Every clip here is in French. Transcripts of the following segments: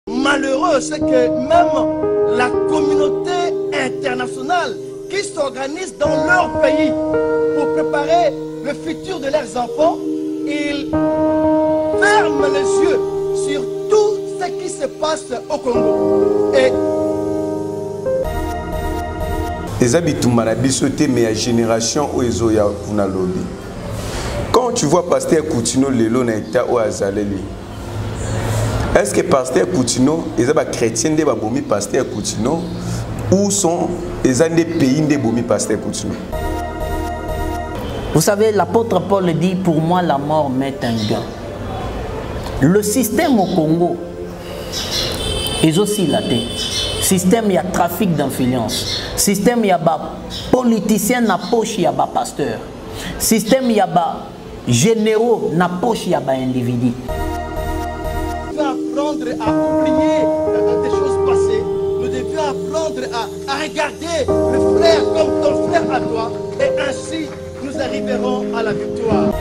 Malheureux, c'est que même la communauté internationale qui s'organise dans leur pays pour préparer le futur de leurs enfants, ils ferment les yeux sur tout ce qui se passe au Congo. Et les habitants malabisoté mais la génération où ils ont un lobby. Quand tu vois Pasteur Coutinho lelo na état au Azaleli, est-ce que Pasteur Coutinho ils ont chrétien de babomi Pasteur Coutinho ou sont les des pays de bomi Pasteur Coutinho? Vous savez, l'apôtre Paul dit, pour moi la mort m'est un gain. Le système au Congo est aussi laté. Système, il y a trafic d'influence. Système, il y a politicien na poche, il y a pasteur. Système, il y a généraux na poche, il y a individu. Nous devons apprendre à oublier des choses passées. Nous devons apprendre à regarder le frère comme ton frère à toi. Et ainsi, nous arriverons à la victoire.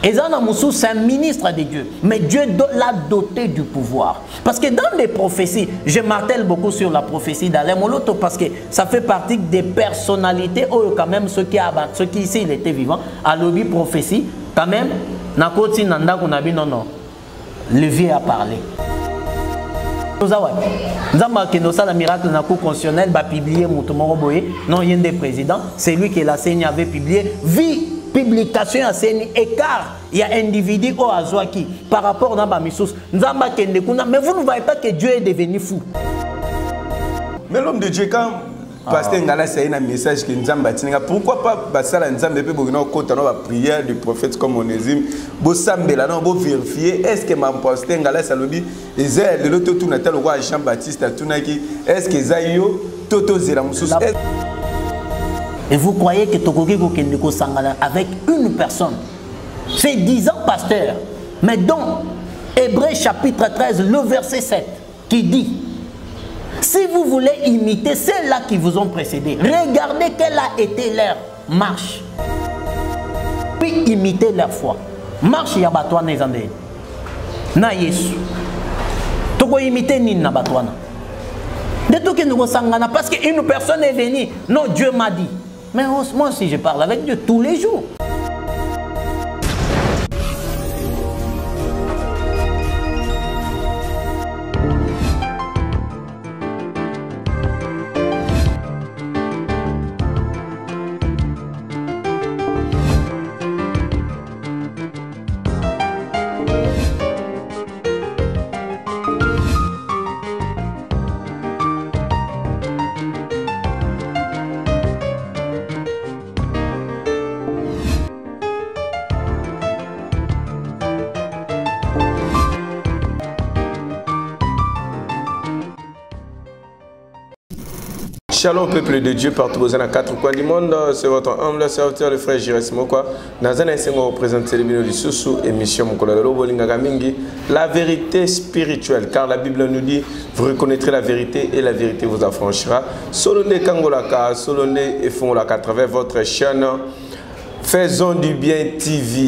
Ezana Moussou, c'est un ministre de Dieu. Mais Dieu l'a doté du pouvoir. Parce que dans les prophéties, je martèle beaucoup sur la prophétie d'Alain Moloto parce que ça fait partie des personnalités, ou quand même ceux qui ici, il était vivant, à l'objet prophétie, quand même, Nakoti Nanda Kunabi, non. Le vieux a parlé. Nous avons marqué le miracle dans la Cour constitutionnelle, va publier Moutoumoro Boye, non, il y a des présidents, c'est lui qui la CENI avait publié, vie. Publication à CENI, écart, il y a un individu au Azouaki par rapport à Bamisous. Nous avons mais vous ne voyez pas que Dieu est devenu fou. Mais l'homme de Dieu, quand Pasteur Ngala c'est un message que nous avons bâti, pourquoi pas Bassala Nzambe peut la prière du prophète comme Onésime, Bossambela, non, vérifier, est-ce que ma Pasteur Ngala Salobi, et l'autre tout natal au roi Jean-Baptiste à Tunaki, est-ce que Zayo, Toto Zeramoussous, et vous croyez que Tokoki Kokendeko Sangala avec une personne, c'est 10 ans pasteur, mais dans Hébreux chapitre 13, le verset 7, qui dit, si vous voulez imiter ceux-là qui vous ont précédé, regardez quelle a été leur marche, puis imitez leur foi. Marche Yabatouana Ezandé, na Yesu, Toko imiter Nina Batouana. De tout que nous Sangana, parce qu'une personne est venue, non, Dieu m'a dit. Mais moi aussi, je parle avec Dieu tous les jours. Shalom peuple de Dieu partout aux 4 coins du monde, c'est votre humble serviteur le frère Jires Mokwa. Nazana Sengo représente le bino du Soussou émission Mokolalo Bolinga Mingi, la vérité spirituelle car la Bible nous dit vous reconnaîtrez la vérité et la vérité vous affranchira. Solonde Kangolaka, Solonde et Fongolaka à travers votre chaîne Faisons du bien TV.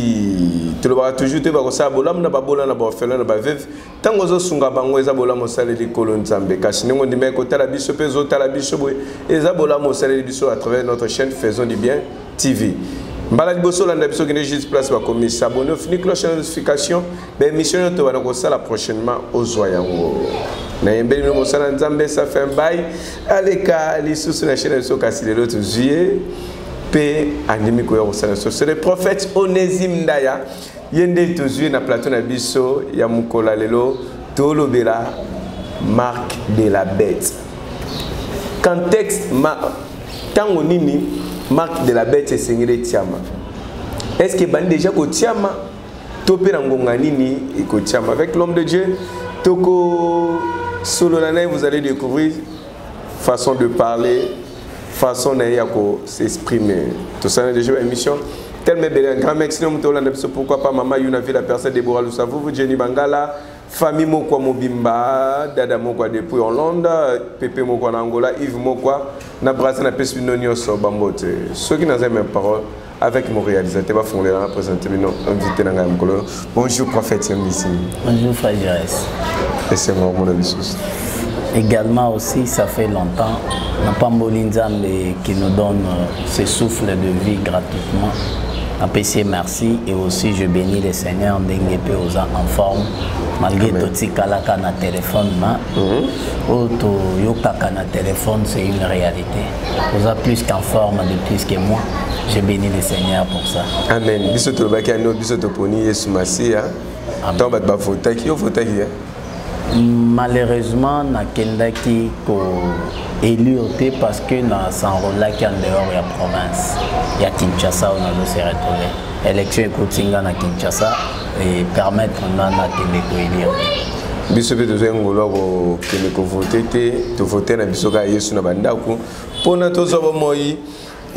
Tu le vois toujours, tu vas ça bolam na babola na bafela na bavev. Tango zo sunga bango eza bola mosale li kolon Nzambe. Kasi ningo ndime ko tala biso pezo tala biso boy. Eza bola mosale li biso à travers notre chaîne Faisons du bien TV. Mbala liboso landa biso kene juste place ba komi s'abonner fini cloche de notification. Ben mission to wana ko sala prochainement aux Zoyango. Na yembeli no mosala Nzambe ça fait un bail. Aleka li sous na chaîne so kasi le l'autre juillet. C'est le prophète Onésime Ndaya. Yende tozué na plateau na biso ya mukola lelo tolobela marque de la bête. Contexte tango nini marque de la bête c'est sengele tiama. Est-ce que bande déjà ko tiama topé na ngonga nini et ko tiama avec l'homme de Dieu toko solo nana vous allez découvrir façon de parler, façon de s'exprimer. Tout ça, déjà une émission. Tellement belle, un grand maximum. Pourquoi pas maman Yuna la personne Déborah Lusavou, Jenny Bangala, famille Mokwa Mobimba, Dada Mokwa depuis Hollande, Pepe Mokwa Angola, Yves Mokwa, Nabrasa na Pesminonio so Bambote. Ceux qui n'ont pas même parole avec mon réalisateur, va fonder la présenter, invité dans la Bonjour prophète Yamisi. Bonjour frère Jires. Et c'est mon bisous. Également aussi, ça fait longtemps, Napamboli Nzambe qui nous donne ce souffle de vie gratuitement. Apprécié, merci. Et aussi, je bénis le Seigneur d'Engepe aux en forme. Malgré tout ce kalaka na téléphone, auto yokaka na téléphone, c'est une réalité. Vous êtes plus qu'en forme de plus que moi. Je bénis le Seigneur pour ça. Amen. Bisoto bakano bisoto poni Yesu Masia. Tant bat ba fotaki yo fotaki. Malheureusement, nakendaki ko élire parce que na s'enrôlaki en dehors de la province. Il y a Kinshasa où on se retrouver. Élection ekotinga na Kinshasa et permettre na kende ko élire. Biso pe tozo ngolo ko kende ko voter te to voter na biso ka Yesu na bandako pona tozo bomoyi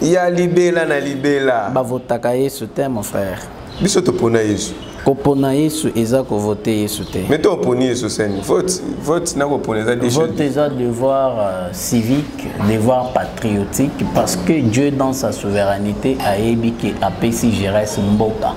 ya libela na libela. Ba votaka Yesu te mon frère. Biso to pona Yesu. Kopona Yesu eza ko voter Yesu te. Mais to poni Yesu sen vote na ko pona za des choses. Vote eza devoir civique, devoir patriotique parce que Dieu dans sa souveraineté a ébi que apesi Jérès Mboka.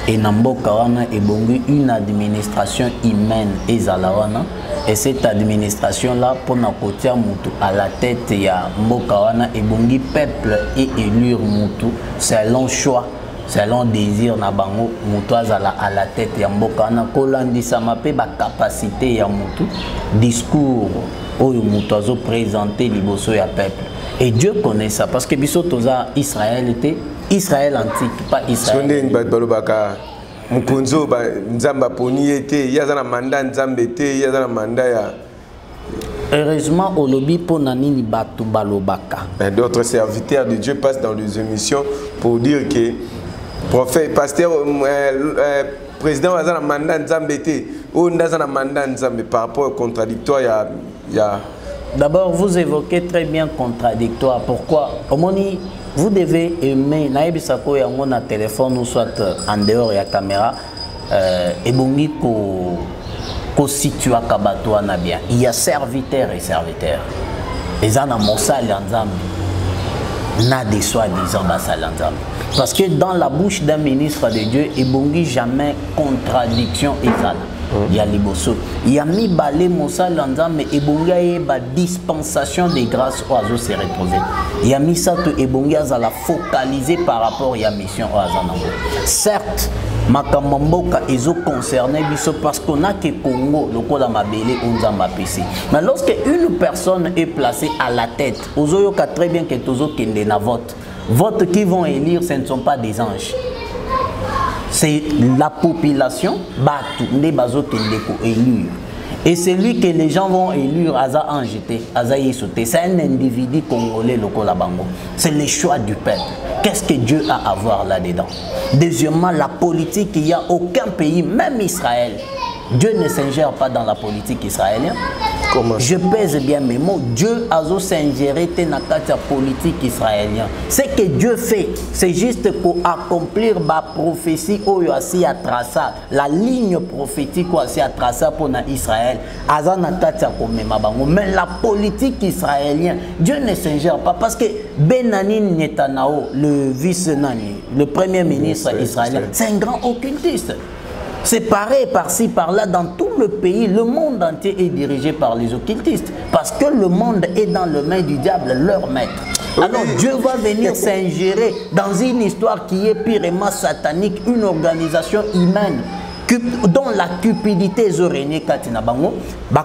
Et na mboka wana ebongi une administration humaine ezala wana et cette administration là pour na kotia mutu à la tête ya mboka wana ebongi peuple et élire mutu selon choix selon désir na bango mutu azala à la tête ya mboka wana kolandisa mape ba capacité ya mutu discours oyo mutu azo présenter liboso ya peuple et Dieu connaît ça parce que biso toza Israël était Israël antique, pas Israël. Sonde balobaka mukonzo ba nzamba poni ete yazana manda nzambe te yazana manda ya. Heureusement au lobby pour nanini batu balobaka. D'autres serviteurs de Dieu passent dans les émissions pour dire que prophète pasteur président yazana manda nzambe te ou ndazana manda nzambe par rapport au contradictoire ya. D'abord vous évoquez très bien contradictoire. Pourquoi? Omoni vous devez aimer naebisako yango na téléphone ou soit en dehors ya caméra et bongi ko situa kabatwa na bien. Il y a serviteurs et serviteurs. Les ana mosali nzambe na des soi-disant basali nzambe. Parce que dans la bouche d'un ministre de Dieu et bongi jamais contradiction ezala. Il y a liboso. Il y a mis balé mosali nzambe et bongi ba dispensation de grâce oiseau se retrouver. Il y a mis ça que ebongi azala focaliser par rapport à la mission oazanango. Certes, makamamboka ezo concerné biso parce qu'on a que Congo lokola mabele onzamba PC. Mais lorsque une personne est placée à la tête, ozoyoka très bien que tozo kende na vote. Vote qui vont élire, ce ne sont pas des anges. C'est la population batu nde bazo kende ko élire. Et c'est lui que les gens vont élire Aza Anjeté, Aza Yesoté. C'est un individu congolais lokola bango. C'est le choix du peuple. Qu'est-ce que Dieu a à voir là-dedans? Deuxièmement, la politique, il n'y a aucun pays, même Israël. Dieu ne s'ingère pas dans la politique israélienne. Comment? Je pèse bien mes mots. Dieu a s'ingéré dans la politique israélienne. Ce que Dieu fait, c'est juste pour accomplir la prophétie aussi à tracer, la ligne prophétique aussi à tracer pour Israël. Mais la politique israélienne, Dieu ne s'ingère pas parce que Benjamin Netanyahu, le vice-nani, le premier ministre israélien, c'est un grand occultiste. C'est pareil par-ci, par-là, dans tout le pays, le monde entier est dirigé par les occultistes. Parce que le monde est dans le main du diable, leur maître. Alors Dieu va venir s'ingérer dans une histoire qui est purement satanique, une organisation humaine, dont la cupidité est régnée Katina Bango.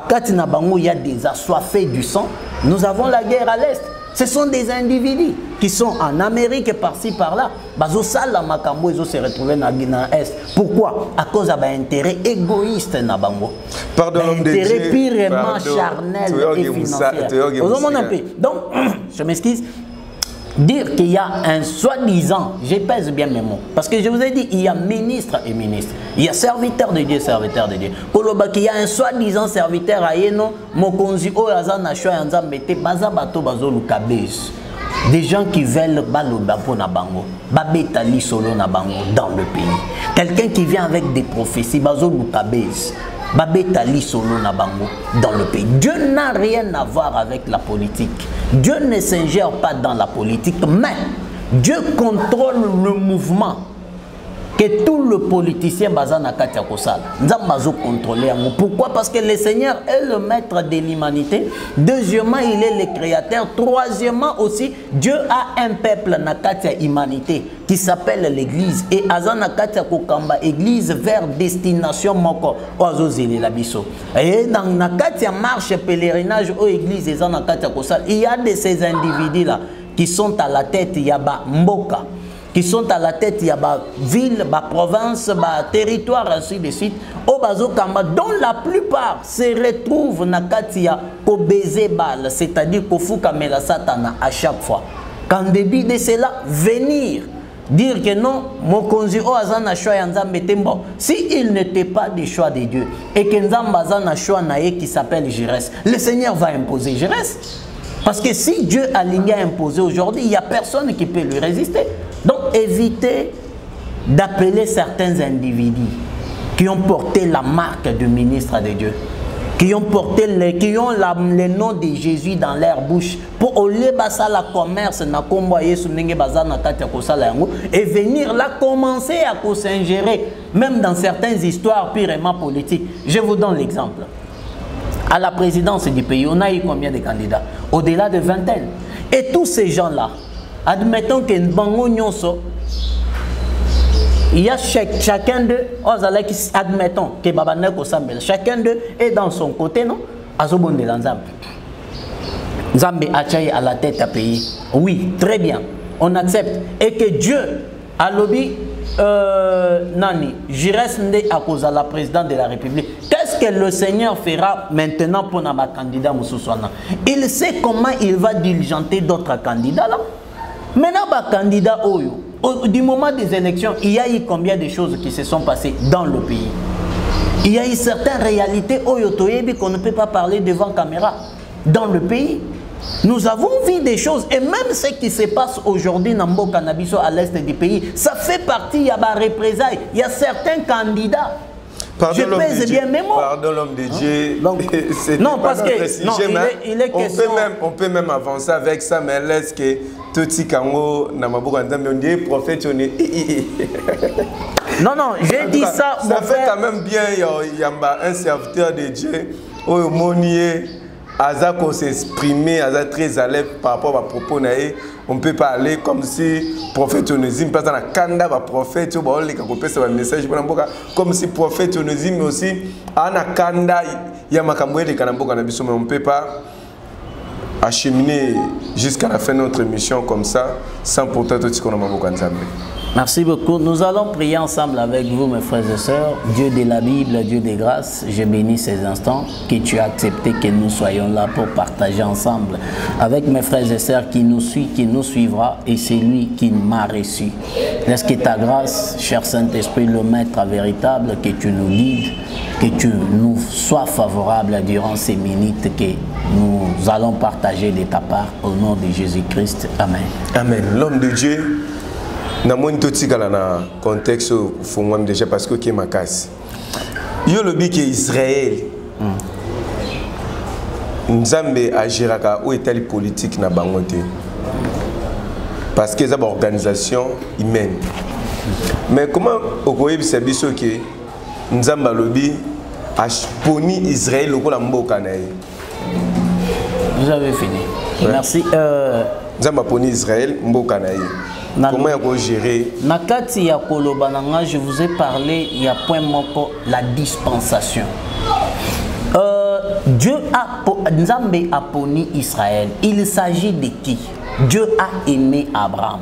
Katina Bango, il y a des assoiffés du sang. Nous avons la guerre à l'Est. Ce sont des individus qui sont en Amérique et par-ci par-là. Bazo sala makambo ils se retrouver dans l'Est. Pourquoi? À cause d'un intérêt égoïste na bango. Pardon, intérêt purement charnel et financier. Donc, je m'excuse. Dire qu'il y a un soi-disant, je pèse bien mes mots, parce que je vous ai dit, il y a ministre et ministre, il y a serviteur de Dieu, serviteur de Dieu. Il y a un soi-disant serviteur à Yeno, Mokonzi Oyazana Shoyanza Mete, Bazabato Bazo Lukabes. Des gens qui veulent balobapo na bango, babetali solo na bango dans le pays. Quelqu'un qui vient avec des prophéties, Bazo Lukabes. Babetali solo na bango dans le pays. Dieu n'a rien à voir avec la politique. Dieu ne s'ingère pas dans la politique, mais Dieu contrôle le mouvement. que tout le politicien bazana katia kosala. Nzambazo contrôler. Pourquoi? Parce que le Seigneur est le maître de l'humanité. Deuxièmement, il est le créateur. Troisièmement aussi, Dieu a un peuple na katia humanité qui s'appelle l'église. Et azana katia kokamba église vers destination moko oazozeli la biso. Et dans na katia marche pèlerinage aux églises et azana katia kosala, il y a de ces individus là qui sont à la tête yaba mboka, qui sont à la tête, il y a des villes, des provinces, des territoires, ainsi de suite, au Bazokamba, dont la plupart se retrouvent dans Katia au baiser balle, c'est-à-dire qu'au Foukamela Satana à chaque fois. Quand début de cela, venir dire que non, mon conju au Azana choix Nzambe tembo, si il n'était pas du choix de Dieu et que Nzamba Azana choix naé qui s'appelle Jérès, le Seigneur va imposer Jérès. Parce que si Dieu a l'igné imposé aujourd'hui, il n'y a personne qui peut lui résister. Donc évitez d'appeler certains individus qui ont porté la marque du ministre de Dieu, qui ont porté le nom de Jésus dans leur bouche pour aller basa la commerce et venir là commencer à s'ingérer, même dans certaines histoires purement politiques. Je vous donne l'exemple. À la présidence du pays, on a eu combien de candidats? Au-delà de vingtaine. Et tous ces gens-là, admettons que Nbango Nyonso, il y a chacun d'eux, admettons que Babaneko Sambel, chacun d'eux est dans son côté, non? Azobon de l'Anzam. Nzambe Achaye à la tête à pays. Oui, très bien. On accepte. Et que Dieu a lobby Nani, Jérès Ndé à cause de la présidente de la République. Qu'est-ce que le Seigneur fera maintenant pour notre candidat Moussoussouana? Il sait comment il va diligenter d'autres candidats là. Maintenant, le candidat Oyo, du moment des élections, il y a eu combien de choses qui se sont passées dans le pays? Il y a eu certaines réalités Oyo Toyebi qu'on ne peut pas parler devant caméra dans le pays. Nous avons vu des choses, et même ce qui se passe aujourd'hui dans Mboka Nabiso à l'est du pays, ça fait partie, il y a des représailles. Il y a certains candidats. Pardon, je pèse bien mes mots. Pardon l'homme de Dieu. Non, parce que il est question... on peut même avancer avec ça, mais laisse que Toti Kango Namabouk on dit prophète. Non, j'ai dit ça. Ça fait quand même bien, il y a un serviteur de Dieu, au Monier. Azako s'exprimer, Azak très à l'aise par rapport à propos naé, on peut parler comme si prophète Onésime passe dans la kanda va prophète, on les capopé ça message pour n'importe comme si prophète Onésime aussi ana kanda il y a makamoué de kanamboka na biso mais on peut pas acheminer jusqu'à la fin de notre mission comme ça sans pourtant tout ce qu'on a maboka nzambe. Merci beaucoup. Nous allons prier ensemble avec vous, mes frères et sœurs. Dieu de la Bible, Dieu des grâces, je bénis ces instants que tu as accepté que nous soyons là pour partager ensemble avec mes frères et sœurs qui nous suit, qui nous suivra et c'est lui qui m'a reçu. Laisse que ta grâce, cher Saint-Esprit, le Maître véritable, que tu nous guides, que tu nous sois favorable durant ces minutes que nous allons partager de ta part au nom de Jésus-Christ. Amen. Amen. L'homme de Dieu. Na moni totikala na contexte fongwam déjà parce que qui makasi yo lobi ke Israël Nzambe agiraka ou état politique na bango te parce que ça ba organisation humaine mais comment okoyebisa biso ke Nzamba lobi poni Israël lokola mboka na ye? Vous avez fini. Ouais. Merci. Nzamba poni Israël mboka na ye. Comment il faut gérer? Nakati ya kolobananga, je vous ai parlé, il y a point moko, la dispensation. Dieu a Nzambe a poni Israël. Il s'agit de qui? Dieu a aimé Abraham.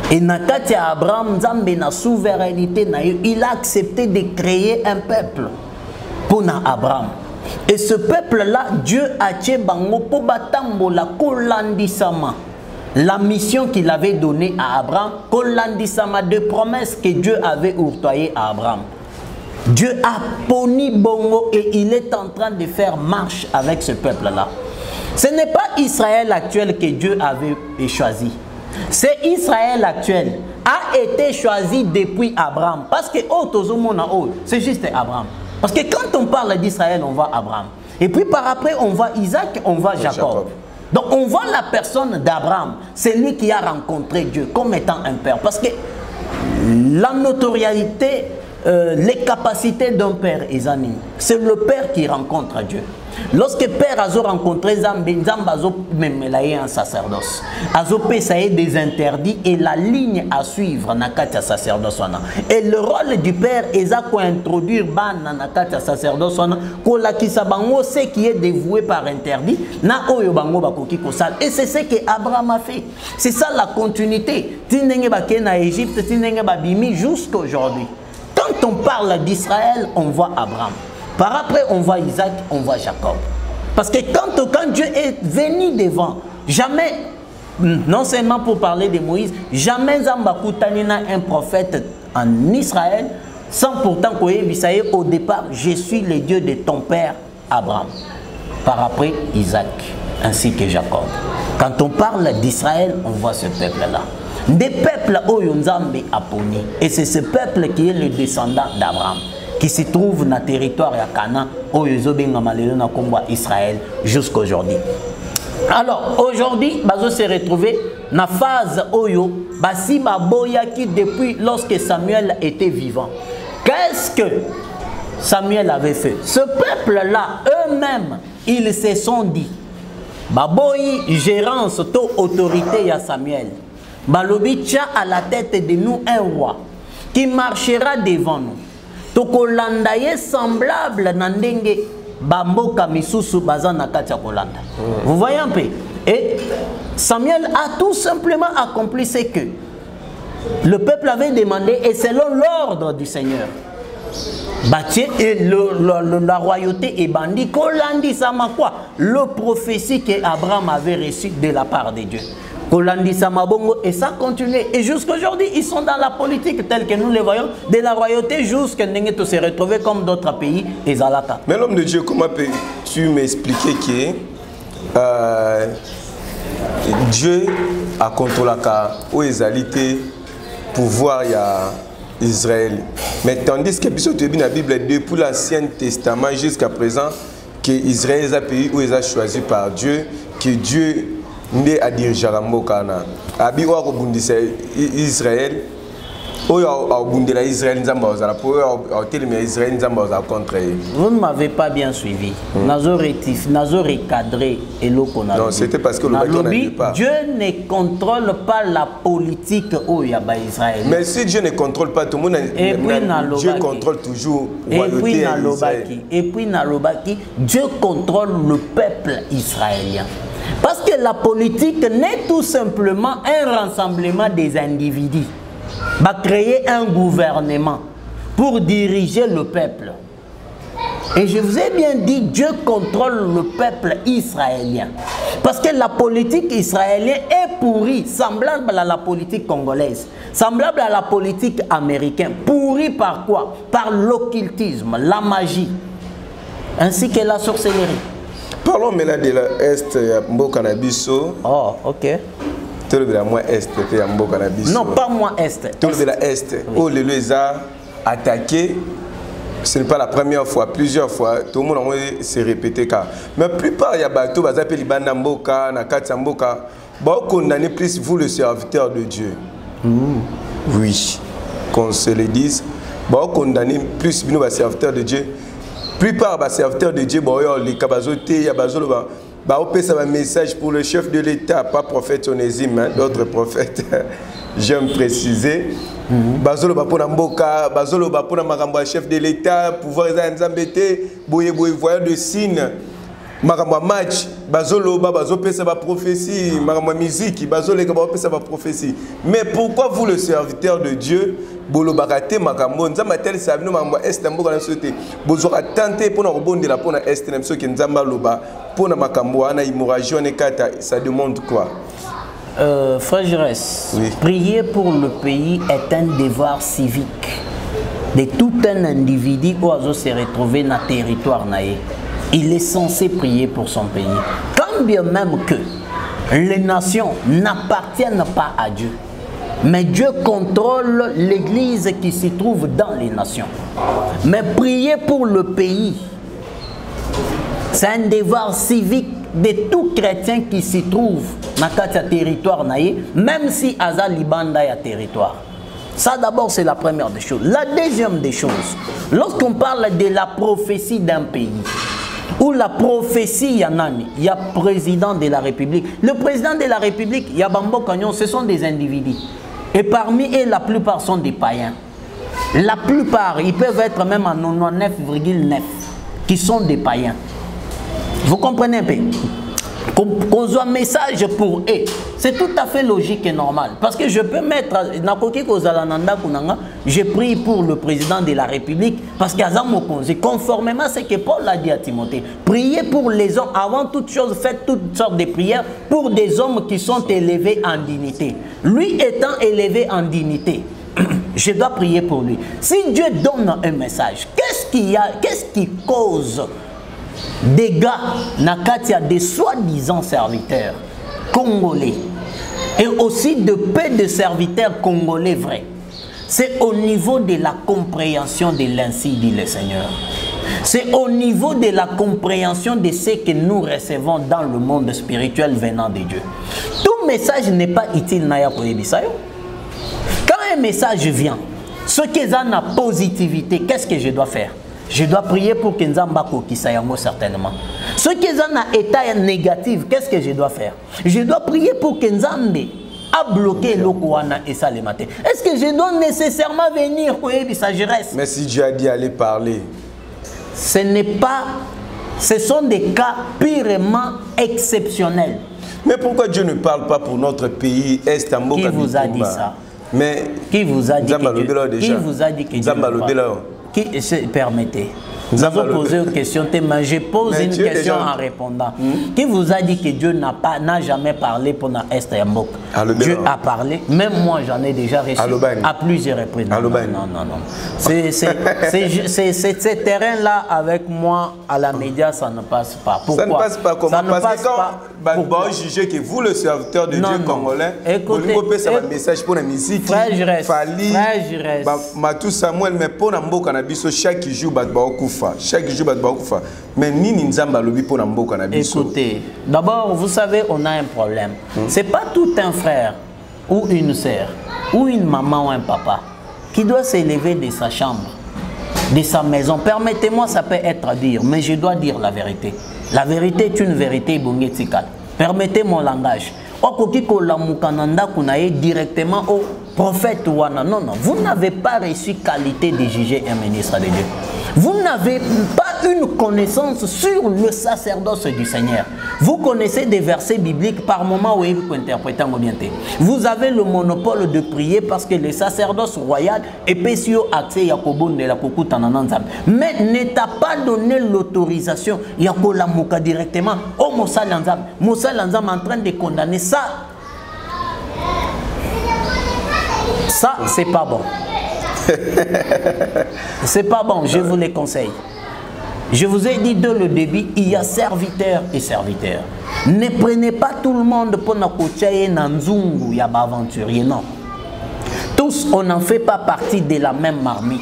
Et nakati ya Abraham, Nzambe na souveraineté na il a accepté de créer un peuple pour na Abraham. Et ce peuple-là, Dieu a tché bango po batambo la kolandisama. La mission qu'il avait donnée à Abraham, kolandisama de promesses que Dieu avait octroyées à Abraham. Dieu a poni bongo et il est en train de faire marche avec ce peuple-là. Ce n'est pas Israël actuel que Dieu avait choisi. C'est Israël actuel a été choisi depuis Abraham. Parce que c'est juste Abraham. Parce que quand on parle d'Israël, on voit Abraham. Et puis par après, on voit Isaac, on voit Jacob. Donc on voit la personne d'Abraham. C'est lui qui a rencontré Dieu comme étant un père. Parce que la notoriété, les capacités d'un père, c'est le père qui rencontre Dieu. Lorsque père a rencontré Zambé, Nzamba a même un sacerdoce. Azo payé des interdits et la ligne à suivre na katia sacerdoce. Et le rôle du père est d'introduire ban na katia sacerdoce. Ko la kisabango ce qui est dévoué par interdit na oyo bango bakoki kosal. Et c'est ce que Abraham a fait. C'est ça la continuité. Tinenge ba na Égypte, tinenge ba bimi jusqu'à aujourd'hui. Quand on parle d'Israël, on voit Abraham. Par après, on voit Isaac, on voit Jacob. Parce que quand Dieu est venu devant, jamais, non seulement pour parler de Moïse, jamais Zambakutanina un prophète en Israël, sans pourtant qu'au départ, je suis le Dieu de ton père Abraham. Par après, Isaac, ainsi que Jacob. Quand on parle d'Israël, on voit ce peuple-là. Des peuples Oyonzambe Aponi. Et c'est ce peuple qui est le descendant d'Abraham, qui se trouve dans le territoire de Canaan, Israël, jusqu'à aujourd'hui. Alors, aujourd'hui, on se retrouve dans la phase Oyo, Basi Baboya qui depuis lorsque Samuel était vivant. Qu'est-ce que Samuel avait fait? Ce peuple-là, eux-mêmes, ils se sont dit, Baboyi, gérance, autorité à Samuel. Balobi tient à la tête de nous un roi qui marchera devant nous. Tokolandaye semblable nandenge bamboka misusu bazana katia kolanda. Vous voyez un peu? Et Samuel a tout simplement accompli ce que le peuple avait demandé et selon l'ordre du Seigneur. Bâti et la royauté est bandit. Kolandi sama quoi? Le prophétie qu'Abraham avait reçue de la part de Dieu. Et ça continue. Et jusqu'aujourd'hui, ils sont dans la politique telle que nous les voyons, de la royauté jusqu'à se retrouver comme d'autres pays et Zalata. Mais l'homme de Dieu, comment peux-tu m'expliquer que Dieu a contrôlé les pouvoir Israël. Mais tandis que la Bible, depuis l'Ancien Testament jusqu'à présent, que Israël est un pays où il a choisi par Dieu, que Dieu n'est à diriger Mokana. Abi wa ko bundisa Israël o ya bundela Israël nzamba ozala po o telemi Israël nzamba ozala contre. Vous ne m'avez pas bien suivi. Nazo recadré et l'okona. Non, c'était parce que le pas. Dieu ne contrôle pas la politique au Yaba Israël. Mais si Dieu ne contrôle pas tout le monde, Dieu contrôle toujours royauté Israël. Et puis Nalobaki, Dieu contrôle le peuple israélien. Parce que la politique n'est tout simplement un rassemblement des individus. Va créer un gouvernement pour diriger le peuple. Et je vous ai bien dit, Dieu contrôle le peuple israélien. Parce que la politique israélienne est pourrie, semblable à la politique congolaise, semblable à la politique américaine. Pourrie par quoi? Par l'occultisme, la magie, ainsi que la sorcellerie. Parlons maintenant de l'Est, Mbokanabiso. Oh, ok. Tout le monde Est, Mbokanabiso. Non, pas moi Est. Tout le monde Est. Où les a attaqué, ce n'est pas la première fois, plusieurs fois. Tout le monde s'est répété. Mais la plupart, il y a bateau, ils appellent Libana Mboka, Nakata Mboka. Bon, condamnez plus vous, le serviteur de Dieu. Oui, qu'on se le dise. Bon, condamnez plus vous, le serviteur de Dieu. Plupart des serviteurs de Dieu, les cabazotés, il y a un message pour le chef de l'État, pas prophète Onésime, hein, d'autres prophètes, j'aime préciser. Bazolo pour Mboka, Bazolo pour le chef de l'État, pouvoir embêter, voyant de signes, Maramba match, Bazolo, Bazopé, ma prophétie, Maramba musique, Bazolo, sa prophétie. Mais pourquoi vous, le serviteur de Dieu, Bolo Barate, Makambo, Nzamatel, Savino, Mamba, Est, Mboka, la société, Bozora tenté pour rebondir la pour Est, même ceux qui Nzamba Loba, pour Makambo, Ana, Hémorragie, Nekata, ça demande quoi? Frère Jérès, oui. Prier pour le pays est un devoir civique de tout un individu qui se retrouve dans le territoire. Il est censé prier pour son pays. Quand bien même que les nations n'appartiennent pas à Dieu, mais Dieu contrôle l'église qui se trouve dans les nations. Mais prier pour le pays, c'est un devoir civique de tout chrétien qui se trouve dans le territoire, même si Aza Libanda est territoire. Ça d'abord, c'est la première des choses. La deuxième des choses, lorsqu'on parle de la prophétie d'un pays, ou la prophétie, il y en a, il y a président de la République. Le président de la République, il y a Bambo Kanyon, ce sont des individus. Et parmi eux, la plupart sont des païens. La plupart, ils peuvent être même à 99,9 qui sont des païens. Vous comprenez un peu? Qu'on soit un message pour eux, c'est tout à fait logique et normal. Parce que je peux mettre, je prie pour le président de la République, parce qu'il y a conformément à ce que Paul a dit à Timothée. Priez pour les hommes, avant toute chose, faites toutes sortes de prières pour des hommes qui sont élevés en dignité. Lui étant élevé en dignité, je dois prier pour lui. Si Dieu donne un message, qu'est-ce qui cause des gars, Nakatia, des soi-disant serviteurs congolais et aussi de peu de serviteurs congolais vrais? C'est au niveau de la compréhension de l'ainsi dit le Seigneur. C'est au niveau de la compréhension de ce que nous recevons dans le monde spirituel venant de Dieu. Tout message n'est pas utile. Quand un message vient, ce qui est en positivité, qu'est-ce que je dois faire? Je dois prier pour que Nzamba Kokisayango certainement. Ce qui est en état négatif, qu'est-ce que je dois faire? Je dois prier pour que Nzambe a bloqué l'Okouana et ça le matin. Est-ce que je dois nécessairement venir pour sa géresse? Mais si Dieu a dit aller parler. Ce n'est pas... Ce sont des cas purement exceptionnels. Mais pourquoi Dieu ne parle pas pour notre pays Est? Qui vous a dit ça? Mais qui vous a dit que Dieu, qui vous a dit que Dieu permettez. Vous avez posé une question, mais je pose une question en répondant. Qui vous a dit que Dieu n'a jamais parlé pour l'Est et Mbok? Dieu a parlé, même moi j'en ai déjà reçu à plusieurs reprises. Non, non, non. Ce terrain-là avec moi à la média, ça ne passe pas. Pourquoi? Ça ne passe pas comment? Parce que quand vous jugez que vous, le serviteur de Dieu congolais, écoutez, vous pouvez un message pour la musique. Frère, je reste. Matou Samuel, mais pour Nambo Kanabiso, chaque jour, chaque jour, mais ni Nzamba lobi pour Nambo Kanabiso. Écoutez, d'abord, vous savez, on a un problème. C'est pas tout un frère ou une sœur ou une maman ou un papa qui doit s'élever de sa chambre, de sa maison. Permettez-moi, ça peut être à dire, mais je dois dire la vérité. La vérité est une vérité bongetikal. Permettez mon langage. Directement au prophète Ouana. Non, non, vous n'avez pas reçu qualité de juger un ministre de Dieu. Vous n'avez pas une connaissance sur le sacerdoce du Seigneur. Vous connaissez des versets bibliques par moment où vous interprétez en mobilité. Vous avez le monopole de prier parce que le sacerdoce royal est pécio accès Yakobo de la Kokutanananzam. Mais ne t'a pas donné l'autorisation Yakola Mouka directement au Moussa Lanzam. Moussa Lanzam en train de condamner ça. Ça, c'est pas bon. C'est pas bon, je vous les conseille. Je vous ai dit dès le début, il y a serviteurs et serviteurs. Ne prenez pas tout le monde pour Nakochaye Nanzungu, il y a pas aventurier, non. Tous, on n'en fait pas partie de la même marmite.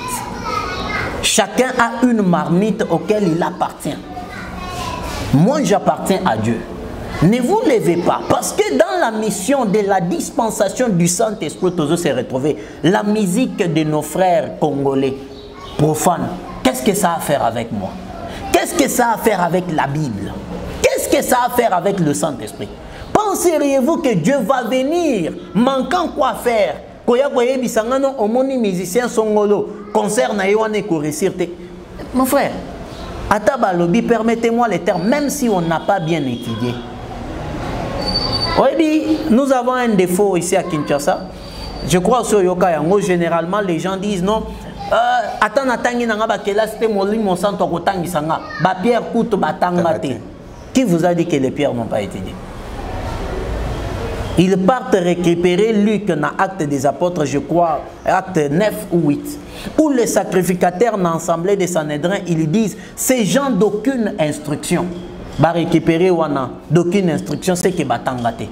Chacun a une marmite auquel il appartient. Moi, j'appartiens à Dieu. Ne vous levez pas, parce que dans la mission de la dispensation du Saint-Esprit, tous s'est retrouvé la musique de nos frères congolais profanes. Qu'est-ce que ça a à faire avec moi? Qu'est-ce que ça a à faire avec la Bible? Qu'est-ce que ça a à faire avec le Saint-Esprit? Penseriez-vous que Dieu va venir manquant quoi faire? Mon frère, Atabalobi, permettez-moi les termes, même si on n'a pas bien étudié. Oui, nous avons un défaut ici à Kinshasa. Je crois sur Yoka Yango, généralement les gens disent non. Qui vous a dit que les pierres n'ont pas été dites? Ils partent récupérer Luc dans Acte des Apôtres, je crois, acte 9 ou 8, où les sacrificateurs dans l'assemblée de Sanhédrin, ils disent ces gens d'aucune instruction. Va récupérer wana d'aucune instruction, c'est que batangate.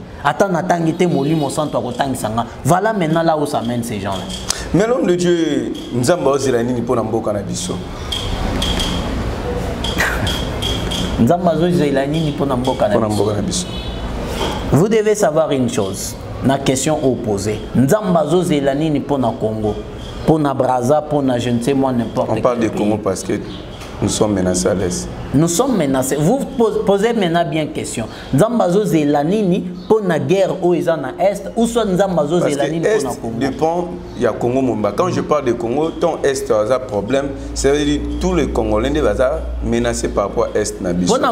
Voilà maintenant là où ça mène ces gens-là. Mais l'homme de Dieu, Nzamba Ozilani pour Namboka Nabiso. Nzamba Ozilani pour Namboka Nabiso. Vous devez savoir une chose. La question opposée. Nzambazo Zelanini pour na Congo, pour na Brazza, pour na je ne sais moi n'importe quel. On parle de Congo parce que nous sommes menacés à l'Est. Nous sommes menacés. Vous posez maintenant bien question. Nzambazo Zelanini pour la guerre où ils en à Est ou soit Nzambazo Zelanini pour la Congo. Dépend, il y a Congo Mumba. Quand je parle de Congo, ton Est a un problème. C'est-à-dire tous les Congolais sont menacés par rapport à Est.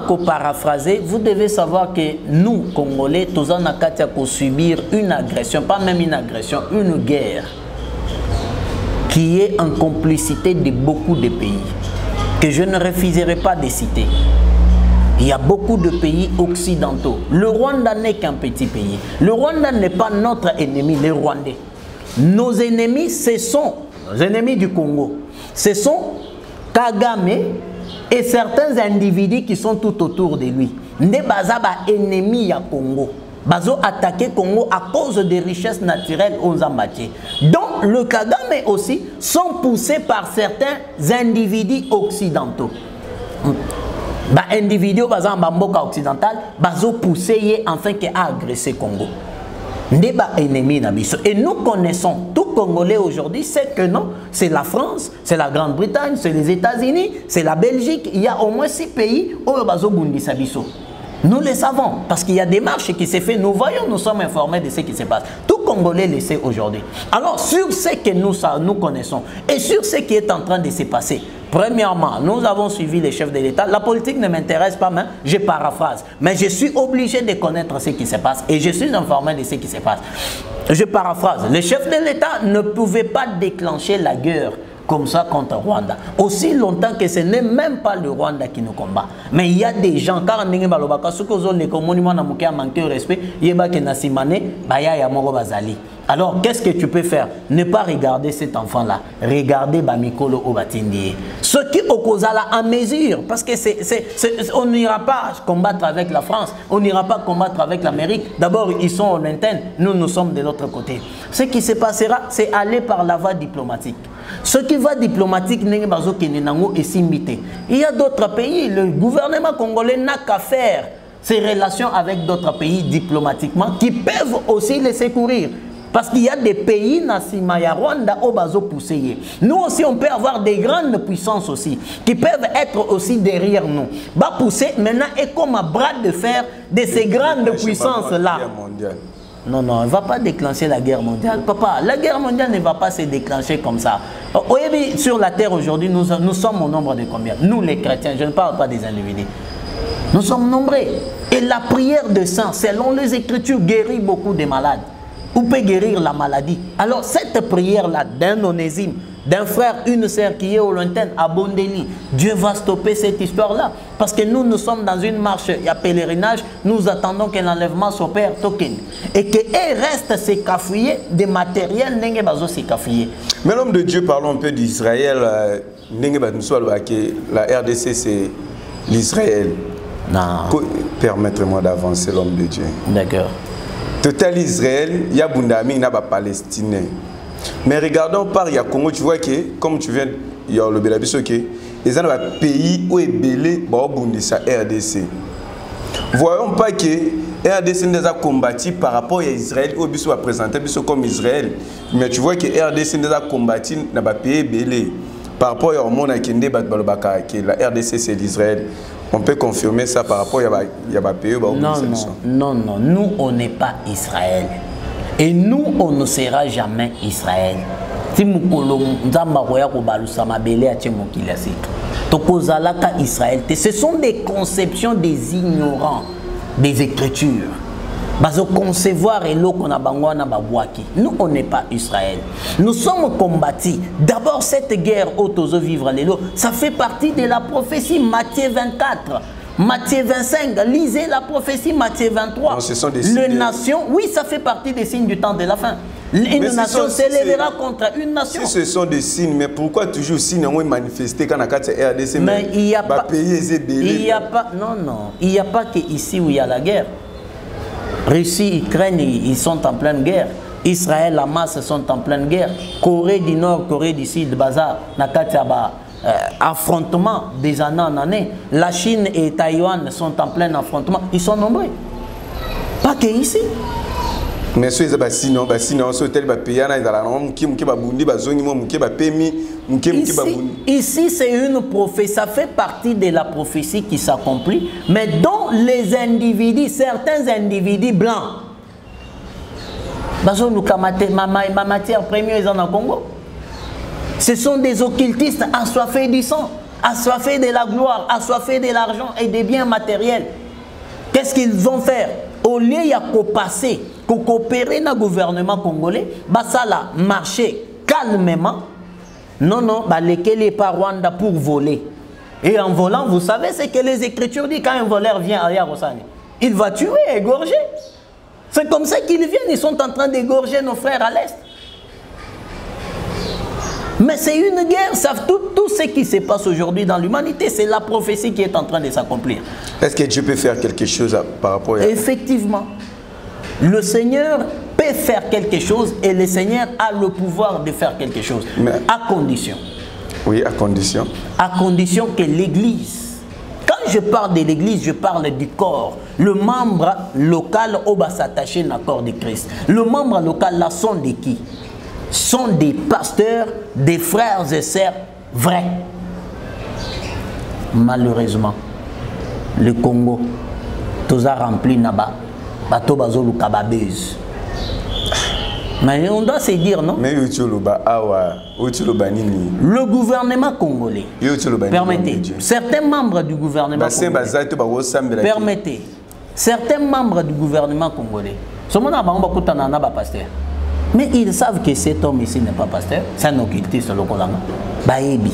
Pour paraphraser, vous devez savoir que nous, Congolais, tous en Akatia pour subir une agression, pas même une agression, une guerre qui est en complicité de beaucoup de pays, que je ne refuserai pas de citer. Il y a beaucoup de pays occidentaux. Le Rwanda n'est qu'un petit pays. Le Rwanda n'est pas notre ennemi, les Rwandais. Nos ennemis, ce sont nos ennemis du Congo. Ce sont Kagame et certains individus qui sont tout autour de lui. Ne bazaba ennemi à Congo. Bazo attaquer Congo à cause des richesses naturelles aux Ambaché. Donc le Kagame aussi sont poussés par certains individus occidentaux. Bah individus bazan bamboka occidental bazo poussé enfin que a agressé Congo. Ndeba ennemi nabiso. Et nous connaissons tout Congolais aujourd'hui, c'est que non, c'est la France, c'est la Grande-Bretagne, c'est les États-Unis, c'est la Belgique. Il y a au moins 6 pays où bazo bundisa biso. Nous le savons, parce qu'il y a des marches qui se font. Nous voyons, nous sommes informés de ce qui se passe. Tout Congolais le sait aujourd'hui. Alors, sur ce que nous connaissons et sur ce qui est en train de se passer, premièrement, nous avons suivi les chefs de l'État. La politique ne m'intéresse pas, mais je paraphrase. Mais je suis obligé de connaître ce qui se passe et je suis informé de ce qui se passe. Je paraphrase. Les chefs de l'État ne pouvaient pas déclencher la guerre comme ça contre le Rwanda. Aussi longtemps que ce n'est même pas le Rwanda qui nous combat. Mais il y a des gens, car on a manqué de respect, alors qu'est-ce que tu peux faire? Ne pas regarder cet enfant-là. Regardez Bamikolo Obatindi. Ce qui Okozala en mesure, parce que on n'ira pas combattre avec la France, on n'ira pas combattre avec l'Amérique. D'abord, ils sont en interne, nous sommes de l'autre côté. Ce qui se passera, c'est aller par la voie diplomatique. Ce qui va diplomatique, il y a d'autres pays, le gouvernement congolais n'a qu'à faire ses relations avec d'autres pays diplomatiquement qui peuvent aussi les secourir. Parce qu'il y a des pays, Nassimaya, Rwanda, Obazo poussé. Nous aussi, on peut avoir des grandes puissances aussi, qui peuvent être aussi derrière nous. Va pousser maintenant est comme un bras de fer de ces grandes puissances-là. Non, non, elle ne va pas déclencher la guerre mondiale. Papa, la guerre mondiale ne va pas se déclencher comme ça. Sur la terre aujourd'hui, nous sommes au nombre de combien? Nous les chrétiens, je ne parle pas des individus. Nous sommes nombreux. Et la prière de sang, selon les Écritures, guérit beaucoup de malades. Ou peut guérir la maladie. Alors cette prière-là, d'un onésime, d'un frère, une sœur qui est au lointain, à Bondeli, Dieu va stopper cette histoire-là. Parce que nous sommes dans une marche, il y a pèlerinage, nous attendons que l'enlèvement s'opère, token. Et qu'elle reste s'écafouiller des matériels, n'engue bazo s'écafouiller. Mais l'homme de Dieu, parlons un peu d'Israël. La RDC, c'est l'Israël. Non. Permettez-moi d'avancer, l'homme de Dieu. D'accord. Total Israël, il y a Bundami, il y a Palestinais. Mais regardons par il y a Congo, tu vois que, comme tu viens, il y a le Bélabiso qui est un pays où est belé, Bundisa RDC. Voyons pas que RDC nous a combattu par rapport à Israël, où il a présenté comme Israël. Mais tu vois que RDC nous a combattu dans le pays belé. Par rapport au monde qui est la RDC, c'est l'Israël. On peut confirmer ça par rapport à pays. Non, nous on n'est pas Israël. Et nous on ne sera jamais Israël. Si nous ce sont des conceptions des ignorants des Écritures. Concevoir et l'eau qu'on a nous on n'est pas Israël. Nous sommes combattus. D'abord cette guerre autozo vivre les lots, ça fait partie de la prophétie Matthieu 24. Matthieu 25, lisez la prophétie Matthieu 23. Non, les nations, oui, ça fait partie des signes du temps de la fin. Une nation s'élèvera contre une nation. Si ce sont des signes, mais pourquoi toujours signes ont manifesté quand on a RDC? Mais il n'y a pas. Il n'y a pas que ici où il y a la guerre. Russie, Ukraine, ils sont en pleine guerre. Israël, Hamas sont en pleine guerre. Corée du Nord, Corée du Sud, Bazar, Nakatiaba, affrontement des années en année. La Chine et Taïwan sont en plein affrontement. Ils sont nombreux. Pas que ici. Mais ceux qui sont sinon, ceux qui ici, c'est une prophétie, ça fait partie de la prophétie qui s'accomplit, mais dont les individus, certains individus blancs, ma matière première est en Congo. Ce sont des occultistes assoiffés du sang, assoiffés de la gloire, assoiffés de l'argent et des biens matériels. Qu'est-ce qu'ils vont faire? Au lieu de passer, de coopérer dans le gouvernement congolais, ça là marcher calmement. Non, non, lesquels est pas Rwanda pour voler. Et en volant, vous savez ce que les Écritures disent quand un voleur vient à Yarosani. Il va tuer, égorger. C'est comme ça qu'ils viennent, ils sont en train d'égorger nos frères à l'Est. Mais c'est une guerre, tout ce qui se passe aujourd'hui dans l'humanité, c'est la prophétie qui est en train de s'accomplir. Est-ce que Dieu peut faire quelque chose par rapport à... Effectivement. Le Seigneur peut faire quelque chose et le Seigneur a le pouvoir de faire quelque chose. Mais... à condition. Oui, à condition. À condition que l'Église, quand je parle de l'Église, je parle du corps. Le membre local va s'attacher à corps de Christ. Le membre local là sont de qui? Sont des pasteurs, des frères et sœurs vrais. Malheureusement, le Congo, tout a rempli naba, bateau bazolu kababez. Mais on doit se dire, non? Mais le gouvernement congolais, permettez, certains membres du gouvernement congolais, permettez, certains membres du gouvernement congolais, mais ils savent que cet homme ici n'est pas pasteur, c'est un occultiste, le Kolanga. Baébi.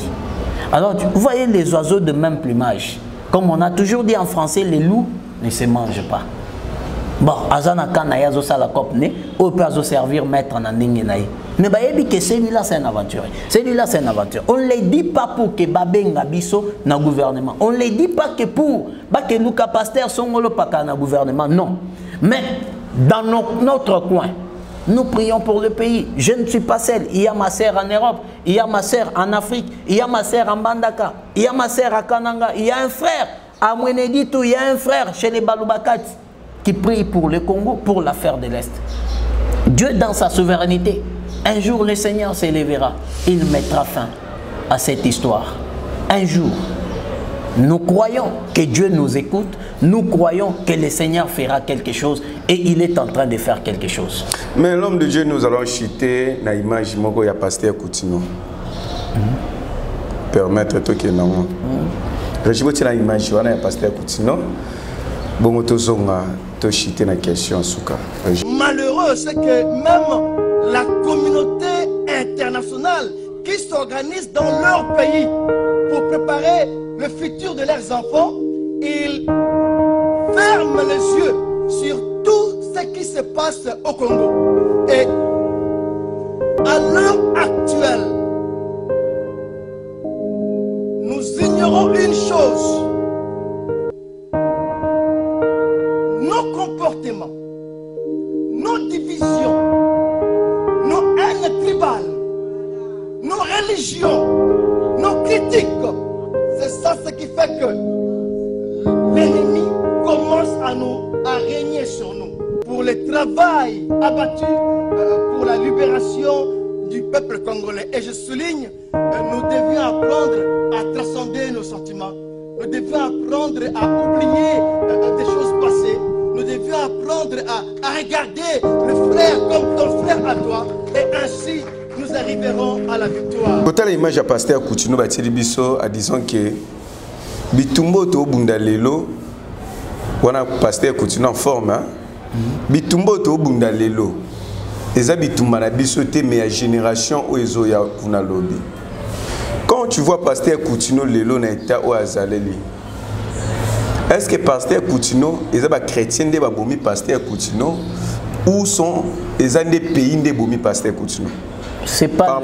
Alors, vous voyez les oiseaux de même plumage. Comme on a toujours dit en français, les loups ne se mangent pas. Bon, Azana Kanayazo Salakopne, on peut servir maître en Andingenaï. Mais baébi que celui-là, c'est un aventurier. Celui-là, c'est un aventurier. On ne les dit pas pour que Babé Ngabiso na gouvernement. On ne les dit pas que pour que Luka Pasteur Songolo Paka na gouvernement. Non. Mais dans notre coin, nous prions pour le pays. Je ne suis pas seul. Il y a ma sœur en Europe, il y a ma sœur en Afrique, il y a ma sœur en Bandaka, il y a ma sœur à Kananga, il y a un frère à Mweneditou, il y a un frère chez les Baloubakat qui prie pour le Congo, pour l'affaire de l'Est. Dieu, dans sa souveraineté, un jour le Seigneur s'élèvera. Il mettra fin à cette histoire. Un jour, nous croyons que Dieu nous écoute, nous croyons que le Seigneur fera quelque chose et il est en train de faire quelque chose. Mais l'homme de Dieu, nous allons chuter dans l'image de la pasteur Koutino. Permettre tout que non. Je vais vous l'image de la pasteur Koutino. Bon, tu chuter dans la question. Malheureux, c'est que même la communauté internationale qui s'organise dans leur pays pour préparer le futur de leurs enfants, ils ferment les yeux sur tout ce qui se passe au Congo. Et à l'heure actuelle, nous ignorons une chose. Nos comportements, nos divisions, nos haines tribales, nos religions, nos critiques, c'est ça ce qui fait que l'ennemi commence à régner sur nous. Pour le travail abattu, pour la libération du peuple congolais. Et je souligne, nous devions apprendre à transcender nos sentiments. Nous devions apprendre à oublier des choses passées. Nous devions apprendre à regarder le frère comme ton frère à toi. Et ainsi, nous arriverons à la victoire. Quand l'image de pasteur Koutino Batilibiso a disant que Bitumbo to Bundalelo, on a pasteur Koutino en forme, Bitumbo to Bundalelo, les Bitumba na bisoté mais la génération où ils ont kuna lobby. Quand tu vois pasteur Koutino Lelo na état au Azaleli, est-ce que pasteur Koutino, ils ont chrétiens de babomi pasteur Koutino, ou sont les des pays de bomi pasteur Koutino? C'est pas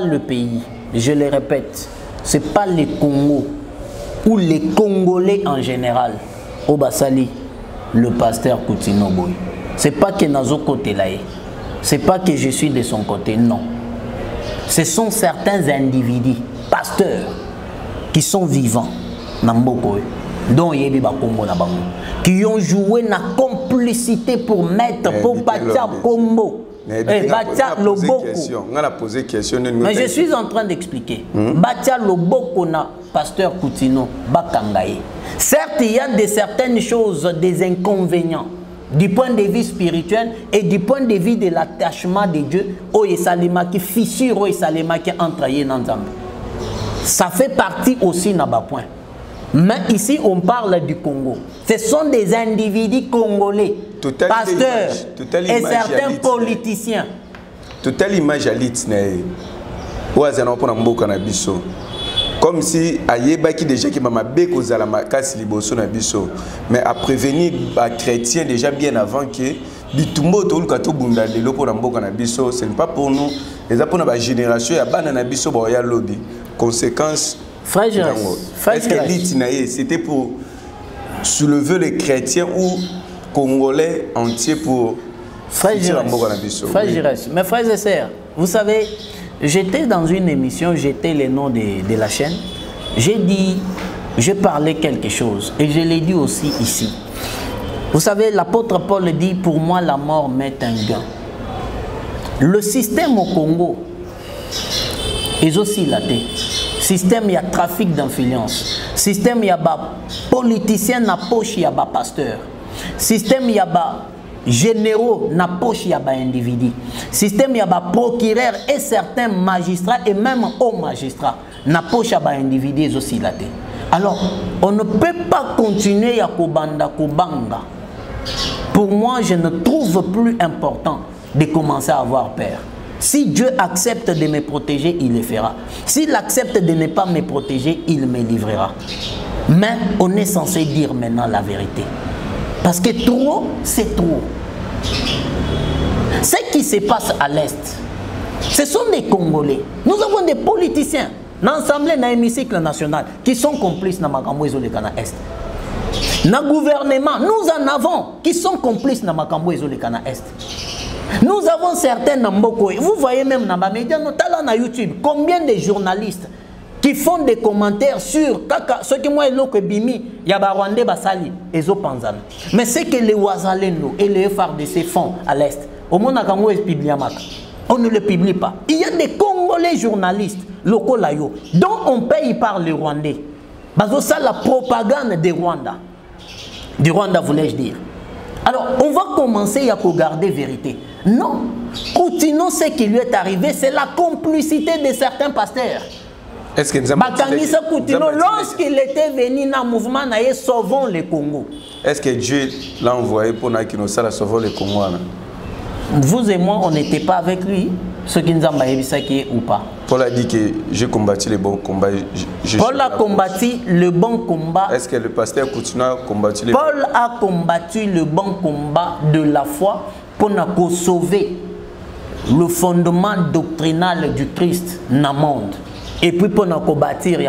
le pays, je le répète, c'est pas le Congo ou les Congolais en général au Bassali, le pasteur Koutino Boy. C'est pas que Nazo côté là, c'est pas que je suis de son côté, non. Ce sont certains individus, pasteurs, qui sont vivants, dont qui ont joué na complice complicité pour mettre, pour Batia Combo. Batia Loboko. Mais je suis en train d'expliquer. Batia Loboko na pasteur Koutino, Bakangaye. Certes, il y a certaines choses, des inconvénients du point de vue spirituel et du point de vue de l'attachement de Dieu au Yesalema qui fissure au Yesalema qui entraîne dans Nzambe. Ça fait partie aussi dans bas point. Mais ici, on parle du Congo. Ce sont des individus congolais, pasteurs et certains politiciens. Toute l'image à l'itne. Comme si Ayebaki déjà qui m'a béco à la macasse liboso na biso, mais à prévenir les chrétiens déjà bien avant que bitumbo to lukato bunda lelo pour mboka na biso, ce n'est pas pour nous, les pour la génération ya bana na biso ba ya lobby. Conséquence est-ce que l'itinae c'était pour soulever les chrétiens ou congolais entiers pour Frère Giresse, mes frères et sœurs, vous savez, j'étais dans une émission, j'étais le nom de la chaîne. J'ai dit, j'ai parlé quelque chose et je l'ai dit aussi ici. Vous savez, l'apôtre Paul dit, pour moi la mort m'est un gain. Le système au Congo est aussi laté. Système, il y a trafic d'influence. Système, il y a politicien na poche, il y a pasteur. Système, il y a généraux na poche, il y a individu. Système, il y a procureur et certains magistrats et même hauts magistrats na poche, il y a individu aussi laté. Alors, on ne peut pas continuer à kobanda. Pour moi, je ne trouve plus important de commencer à avoir peur. Si Dieu accepte de me protéger, il le fera. S'il accepte de ne pas me protéger, il me livrera. Mais on est censé dire maintenant la vérité. Parce que trop, c'est trop. Ce qui se passe à l'Est, ce sont des Congolais. Nous avons des politiciens dans l'Assemblée, dans l'hémicycle national, qui sont complices dans Makambo et Zolekana Est. Dans le gouvernement, nous en avons qui sont complices dans Makambo et Zolekana Est. Nous avons certains Namboko. Vous voyez même dans les médias, notamment sur YouTube, combien de journalistes qui font des commentaires sur ce que moi et l'autre bimi, il y a Rwandais Basali et Zopanzan. Mais c'est que les Ouazalendo et les FRDC font à l'Est. Au monde, on ne le publie pas. Il y a des Congolais journalistes locaux là, dont on paye par les Rwandais. C'est ça la propagande des Rwanda. Du Rwanda, voulais-je dire. Alors, on va commencer à regarder vérité. Non, continuons ce qui lui est arrivé, c'est la complicité de certains pasteurs. Est-ce que lorsqu'il était venu dans le mouvement, sauvons le Congo. Est-ce que Dieu l'a envoyé pour nous sauver le Congo? Vous et moi, on n'était pas avec lui, ce qui nous a dit ou pas. Paul a dit que j'ai combattu le bon combat. Paul a combattu le bon combat. Est-ce que le pasteur continue à combattre le bon combat? Paul a combattu le bon combat de la foi pour nous sauver le fondement doctrinal du Christ dans le monde. Et puis pour nous bâtir,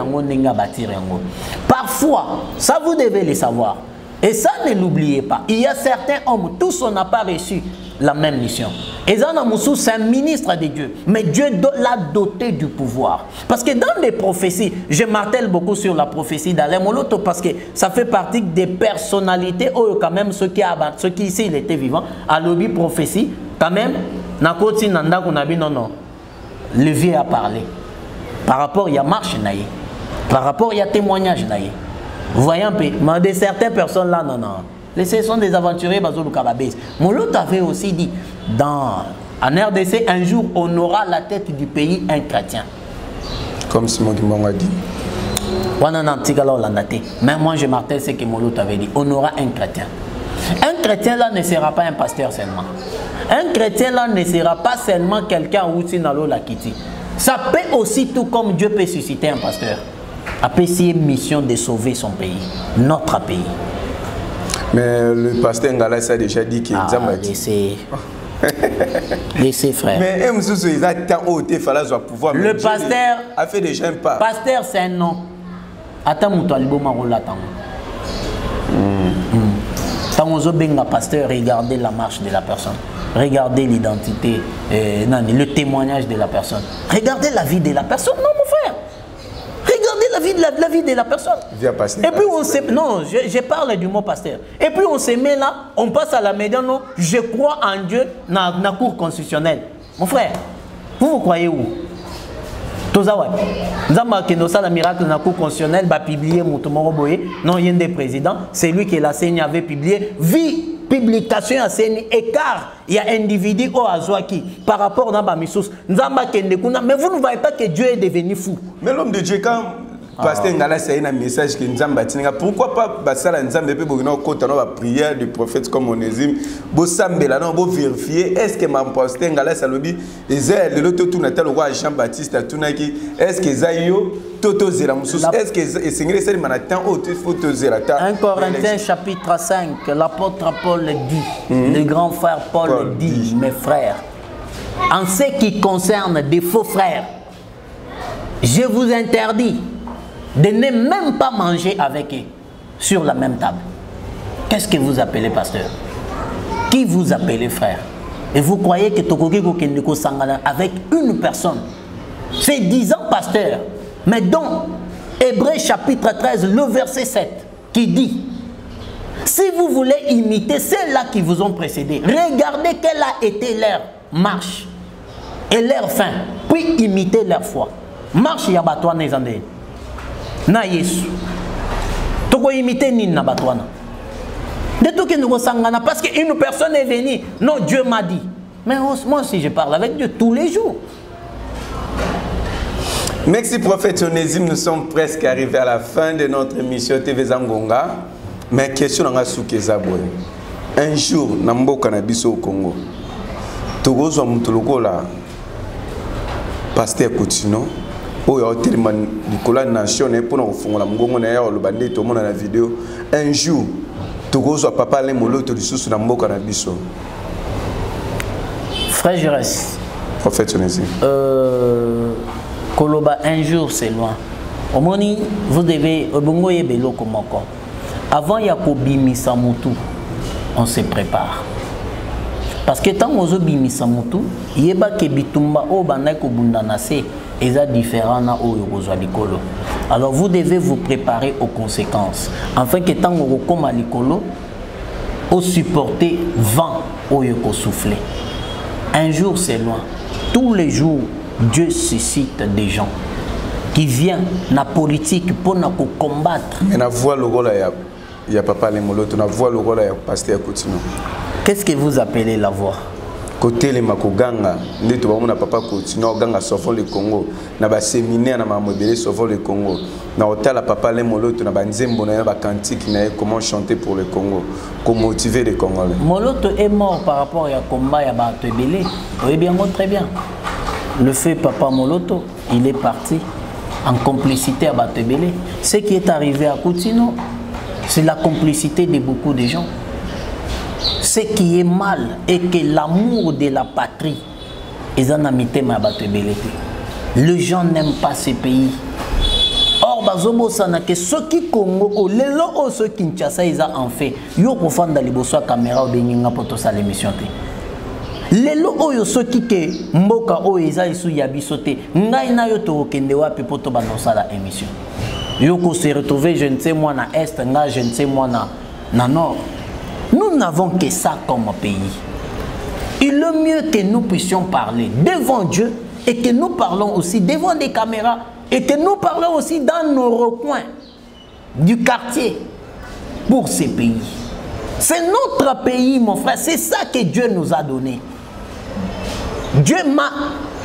parfois, ça vous devez le savoir. Et ça, ne l'oubliez pas. Il y a certains hommes, tous on n'a pas reçu la même mission. Et Zanamoussou, c'est un ministre de Dieu. Mais Dieu l'a doté du pouvoir. Parce que dans les prophéties, je martèle beaucoup sur la prophétie d'Alain Moloto parce que ça fait partie des personnalités, ou quand même ceux qui ici il était vivant, à l'objet prophétie, quand même, non, le vieux a parlé. Par rapport, il y a marche, par rapport, il y a témoignage. Vous voyez un peu, mais de certaines personnes là, non. Ce sont des aventuriers Bazolou Kababès. Moloto avait aussi dit, en RDC, un jour, on aura la tête du pays un chrétien. Comme Simon Kimon a dit. Mais moi, je martèle ce que Moloto avait dit. On aura un chrétien. Un chrétien là ne sera pas un pasteur seulement. Un chrétien là ne sera pas seulement quelqu'un où tu n'as la quitter. Ça peut aussi, tout comme Dieu peut susciter un pasteur, après c'est une mission de sauver son pays, notre pays. Mais le pasteur Ngalas a déjà dit qu'il laissez frère. Mais le pasteur a fait déjà un pas. Pasteur c'est un nom. Attends mon toile bon marola tango. Tango benga pasteur, regardez la marche de la personne. Regardez l'identité, le témoignage de la personne. Regardez la vie de la personne. Non mon frère. Regardez la vie de la personne. Via pasteur. Et puis on se... Non, je parle du mot pasteur. Et puis on se met là, on passe à la médiane, non, je crois en Dieu dans la cour constitutionnelle. Mon frère, vous croyez où? Tozawa. Nous avons marqué le miracle dans la cour constitutionnelle, va publier Moutomoro Boye, non, il y a des présidents, c'est lui qui la CENI avait publié, vie publication à CENI, écart, il y a un individu au Azouaki par rapport à Bamissos. Nous avons marqué, mais vous ne voyez pas que Dieu est devenu fou. Mais l'homme de Dieu, quand pasteur Ngala, c'est un message que nous avons bâti, pourquoi pas Bassala Nzambe peut la prière du prophète comme Onésime, vous sambela, vous vérifier, est-ce que ma pasteur Ngala Salobi, et l'autre tout Natal roi Jean-Baptiste à Tunaki, est-ce que Zayo, Toto Zéramoussous, est-ce que Seigneur Seigneur Manatan, autre photo Zérata 1 Corinthiens chapitre 5, l'apôtre Paul dit, le grand frère Paul dit, mes frères, en ce qui concerne des faux frères, je vous interdis de ne même pas manger avec eux sur la même table. Qu'est-ce que vous appelez pasteur? Qui vous appelez frère? Et vous croyez que Tokokiko Kendeko Sangana avec une personne, c'est 10 ans pasteur, mais donc Hébreux chapitre 13, le verset 7, qui dit, si vous voulez imiter ceux-là qui vous ont précédé, regardez quelle a été leur marche et leur fin, puis imitez leur foi. Marche yabatwa nezande. Na Yesu. Toko imiter ni na batwana. De tout que nous sangana parce qu'une personne est venue. Non, Dieu m'a dit. Mais moi aussi je parle avec Dieu tous les jours. Merci prophète Onésime, nous sommes presque arrivés à la fin de notre émission TV Zangonga. Mais question dans la soukezaboué. Un jour, nambo kanabiso au Congo. Togo zo mutulukola pasteur Coutinho. Nicolas Nation pour nous la la vidéo un jour tu papa les moloto du sous na mboka na biso frère Jérès prophète Onésime Koloba un jour c'est loin omoni vous devez bongo yebelo komoko avant Yakobi Misamutu on se prépare parce que tant ozo bimisamutu yeba ke bitumba o banai ko bundanase eza différent na oyo kozwa likolo. Alors vous devez vous préparer aux conséquences afin que tant o koma likolo o supporter vent oyo ko souffler. Un jour c'est loin. Tous les jours Dieu suscite des gens qui viennent na politique pour na ko combattre. Et na voix le rôle ya papa les moloto na voix le rôle ya pasteur Coutinho. Qu'est-ce que vous appelez la voix? Côté les makoganga, nous avons papa Coutinho ganga sauvons le Congo, na ba séminaire na mamobélé sauvons le Congo. Na hôtel papa les moloto na ba nzembo na ba cantique na comment chanter pour le Congo, comment motiver les Congolais. Moloto est mort par rapport à combat ya ba tebélé. Oui bien très bien. Le fait papa Moloto, il est parti en complicité à Batebélé. Ce qui est arrivé à Coutinho, c'est la complicité de beaucoup de gens. Ce qui est mal est que l'amour de la patrie est en amitié ma Batebélé. Les gens n'aiment pas ce pays. Or, bazomo sana que ceux qui Congo, les locaux ceux qui Kinshasa ils ont fait. Yo profond dans les bosso caméra ou benginga poto sa l'émission. Les locaux ceux qui ke mboka o eza isu ya bisote. Ngai na yo to kende wapi poto banosa la émission. Yo ko se retrouver je ne sais moi na est, nga je ne sais moi na nord. Nous n'avons que ça comme pays. Il est mieux que nous puissions parler devant Dieu et que nous parlons aussi devant des caméras et que nous parlons aussi dans nos recoins du quartier pour ces pays. C'est notre pays, mon frère. C'est ça que Dieu nous a donné. Dieu m'a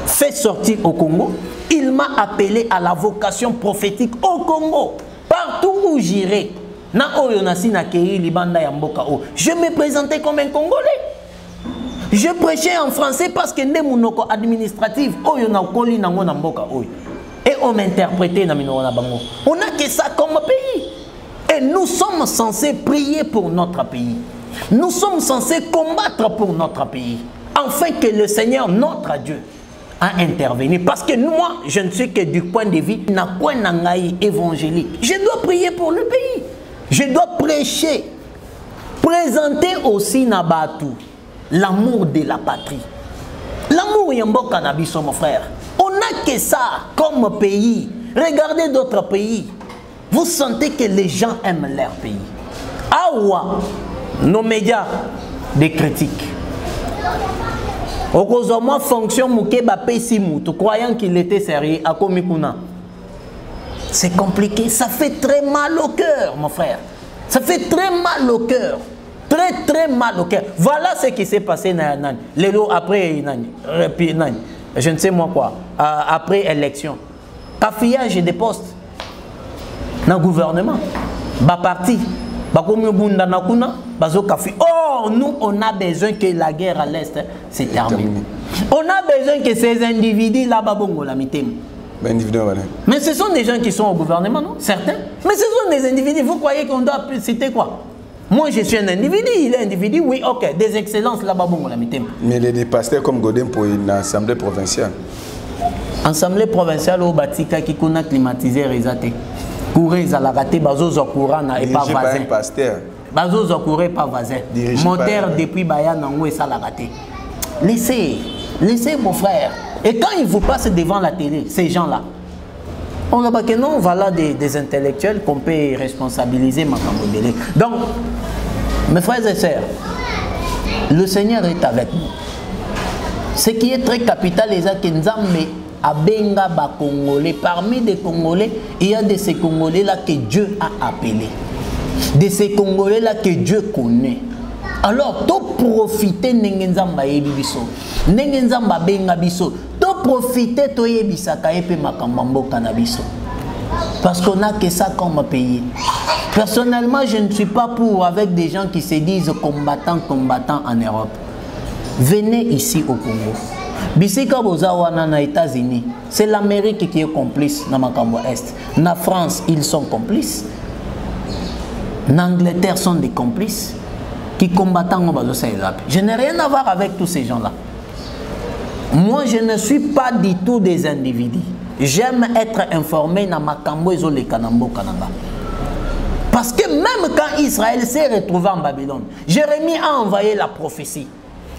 fait sortir au Congo. Il m'a appelé à la vocation prophétique au Congo. Partout où j'irai. Je me présentais comme un Congolais. Je prêchais en français parce que nous administratif. Et on m'interprétait. On n'a que ça comme pays. Et nous sommes censés prier pour notre pays. Nous sommes censés combattre pour notre pays. Afin que le Seigneur, notre Dieu, a intervenu. Parce que moi, je ne suis que du point de vue évangélique. Je dois prier pour le pays. Je dois prêcher. Présenter aussi Nabatu l'amour de la patrie. L'amour yamboka nabiso, mon frère. On n'a que ça comme pays. Regardez d'autres pays. Vous sentez que les gens aiment leur pays. Ah ouais, nos médias, des critiques. Au cause de moi, fonction Moukeba Pessimu, croyant qu'il était sérieux, à Komikuna. C'est compliqué, ça fait très mal au cœur, mon frère. Ça fait très mal au cœur. Très mal au cœur. Voilà ce qui s'est passé après, je ne sais moi quoi, après élection. Cafillage des postes dans le gouvernement. Ba parti. Oh, nous, on a besoin que la guerre à l'Est se termine. On a besoin que ces individus là-bas, mais ce sont des gens qui sont au gouvernement, non? Certains. Mais ce sont des individus. Vous croyez qu'on doit citer quoi? Moi, je suis un individu, il est un individu, oui, ok. Des excellences là-bas, mais les pasteurs comme Godin pour une assemblée provinciale. Assemblée provinciale au Batika qui a climatisé Rizate. Courez à la raté, bazo zokourana et pas voisin. Bazo zokouré pas voisin. Moteur depuis Bayana ou et ça la raté. Laissez mon frère. Et quand ils vous passent devant la télé, ces gens-là, on a que non, voilà des intellectuels qu'on peut responsabiliser Makambo Belé. Donc, mes frères et sœurs, le Seigneur est avec nous. Ce qui est très capital, les Nzambe Abenga ba Congolais. Parmi des Congolais, il y a de ces Congolais-là que Dieu a appelés. De ces Congolais-là que Dieu connaît. Alors, to profiter Nengenzamba Ebibiso. Nengenzamba Benga Biso. To profiter to Ebisaka Epe Makambambo Kanabiso. Parce qu'on n'a que ça comme pays. Personnellement, je ne suis pas pour avec des gens qui se disent combattants en Europe. Venez ici au Congo. Bisika Bozawana na États-Unis, c'est l'Amérique qui est complice dans Makambo Est. Na France, ils sont complices. L'Angleterre sont des complices qui combattent en Bazosa et Zap. Je n'ai rien à voir avec tous ces gens-là. Moi, je ne suis pas du tout des individus. J'aime être informé dans Makambo et Zole Kanambo Kananga. Parce que même quand Israël s'est retrouvé en Babylone, Jérémie a envoyé la prophétie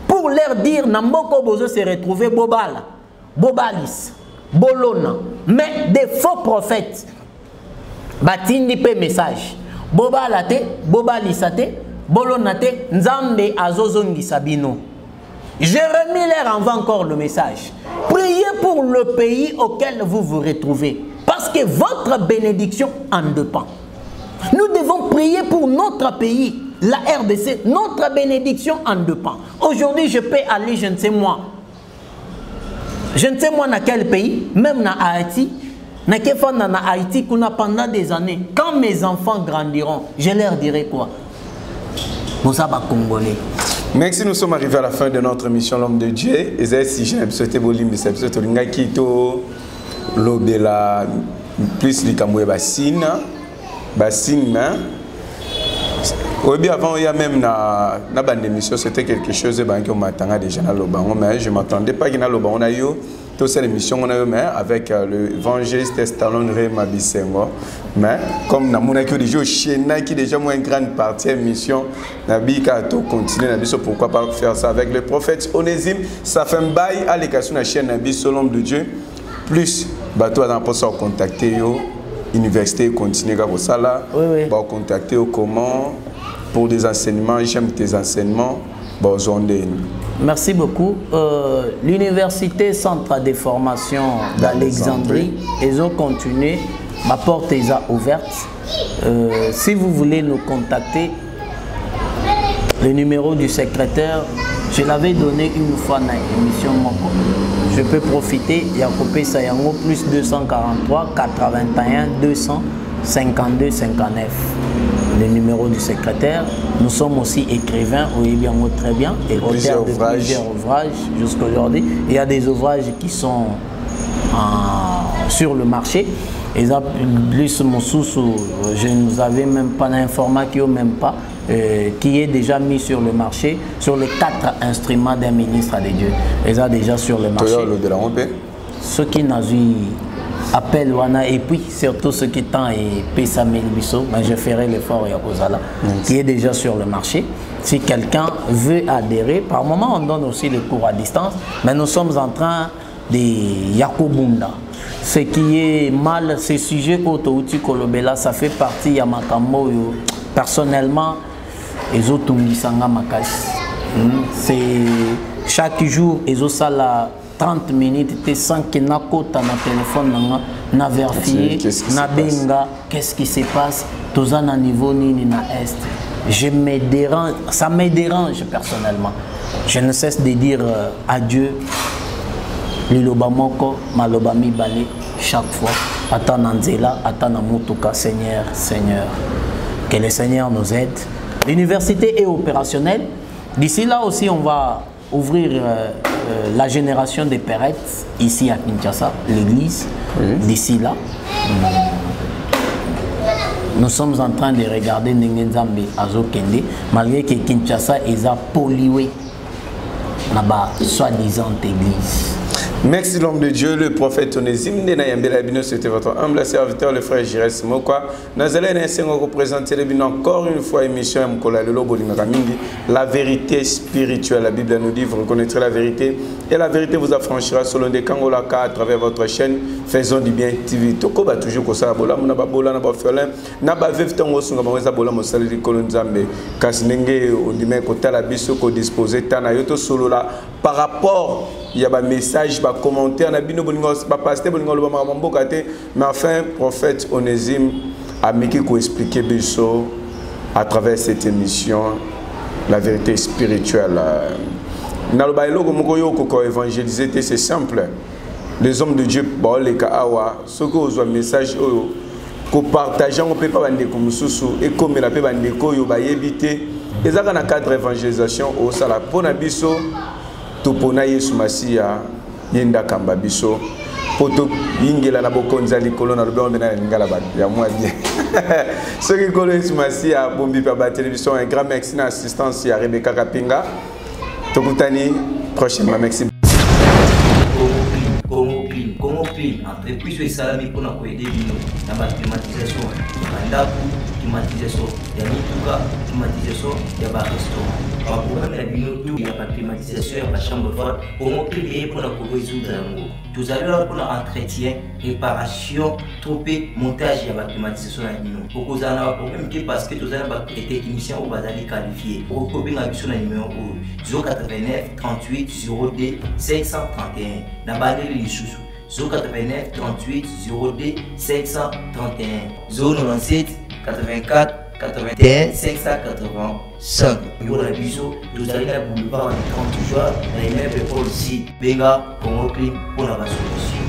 pour leur dire Namboko Bozo s'est retrouvé Bobala, Bobalis, Bolona, mais des faux prophètes. Batindi pe message. Bobalate, Bobalisate, Bolonate, Nzambe Azozongi Sabino. Jérémie leur envoie encore le message. Priez pour le pays auquel vous vous retrouvez. Parce que votre bénédiction en dépend. Nous devons prier pour notre pays, la RDC. Notre bénédiction en dépend. Aujourd'hui, je peux aller, je ne sais moi dans quel pays, même dans Haïti. Dans Haïti, pendant des années, quand mes enfants grandiront, je leur dirai quoi? Mozaba Congolais. Merci, nous sommes arrivés à la fin de notre émission L'Homme de Dieu. Et si j'ai souhaité Bolim, mais c'est souhaité Lingakito, l'Obela, plus Likamoué Bassina, Bassina. Oui, avant, il y a même dans émission, c'était quelque chose qui m'attendait déjà dans l'Obango, mais je ne m'attendais pas qu'il y ait l'Obango. On a eu toute cette émission avec l'évangéliste Estalon Rema Bissengo. Mais comme nous avons déjà qui déjà une grande partie de l'émission, nous avons continué, pourquoi pas faire ça avec le prophète Onésime. Ça fait un bail à l'écation de la chaîne L'Homme de Dieu. Plus, bateau à contacter l'université, continuer comme ça là. Contacter comment pour des enseignements, j'aime tes enseignements. Merci beaucoup. L'université Centre de formation d'Alexandrie, ils ont continué, ma porte est ouverte. Si vous voulez nous contacter, le numéro du secrétaire, je l'avais donné une fois dans l'émission Moko. Je peux profiter, il y a coupé ça, plus 243 81 252 59. Le numéro du secrétaire. Nous sommes aussi écrivains, oui, bien, très bien, et auteurs de plusieurs ouvrages jusqu'aujourd'hui. Il y a des ouvrages qui sont sur le marché. Et ça, plus mon sous, je ne vous avais même pas d'information, même pas, qui est déjà mis sur le marché, sur les 4 instruments d'un ministre de Dieu. Et ça, déjà sur le marché. Ceux qui n'ont eu appel wana et puis surtout ceux qui t'ont et Pessamel Bisso, ben je ferai l'effort qui est déjà sur le marché. Si quelqu'un veut adhérer, par moment on donne aussi les cours à distance, mais nous sommes en train de Yakobunda. Ce qui est mal, ces sujets autouti kolobela, ça fait partie ya makambo yo. Personnellement, les autres misanga makasi. C'est chaque jour ils ont ça la 30 minutes te sans que na kota na téléphone na vérifier na benga qu'est-ce qui se passe toza na niveau nini na est. Ça me dérange personnellement. Je ne cesse de dire adieu. Liloba moko, maloba mibale, chaque fois. Attends Nanzela, attends Namutuka, Seigneur, Seigneur. Que le Seigneur nous aide. L'université est opérationnelle. D'ici là aussi, on va ouvrir la génération des Pérettes ici à Kinshasa, l'église. D'ici là, nous sommes en train de regarder Nengenzambe Azokende, malgré que Kinshasa est pollué là-bas, soi-disant église. Merci l'homme de Dieu, le prophète Onésime. C'était votre humble serviteur, le frère Jires Mokwa. Nous allons représenter encore une fois l'émission La vérité spirituelle. La Bible nous dit, vous reconnaîtrez la vérité et la vérité vous affranchira selon des Kangolaka à travers votre chaîne. Faisons du bien TV. Toko ba toujours comme ça. Bola mona ba bola na ba felin. Na ba vivre tango sunga ba weza bola mosali di kolonzambe. Kasinenge ondime kota la biso ko disposer tana yoto solo là par rapport il y a des messages, des commentaires, des pasteur, mais enfin, prophète Onésime a mis qu'on expliquer à travers cette émission la vérité spirituelle. Évangéliser, c'est simple. Les hommes de Dieu, les Kahawa, ce que vous avez un message, que partager, on ne peut pas vendre comme sous et comme la paix vendre comme éviter. Et ça, dans le cadre d'évangélisation, au Sala Ponabiso. Topona Yesu Masia yenda kamba biso poto yingela na bokonza likolo na lobombe na ngala ba ya moi bien ce qui kolo Yesu Masia bombi pa ba télévision un grand merci na assistance ya Rebecca Kapinga tokutani prochainement merci Congo Clean entreprise et salami pour nous aider dans la climatisation climatisation ya mituka climatisation ya ba restaurant par programme la binoto ya ba climatisation ya ba chambre froide Congo Clean pour nous résoudre yango tous allons pour entretien réparation tropé montage ya ba climatisation ya bino pour ça na problème que parce que tous allons ba technicien au bazali qualifié pour copier na biso na numéro 089 38 02 531 na balé les sous 089 38 02 531 097 84 81 585. Pour la biso, vous allez la boulevard de 30 jours, dans les mêmes épaules ici. Benga, Congo Clean pour la solution.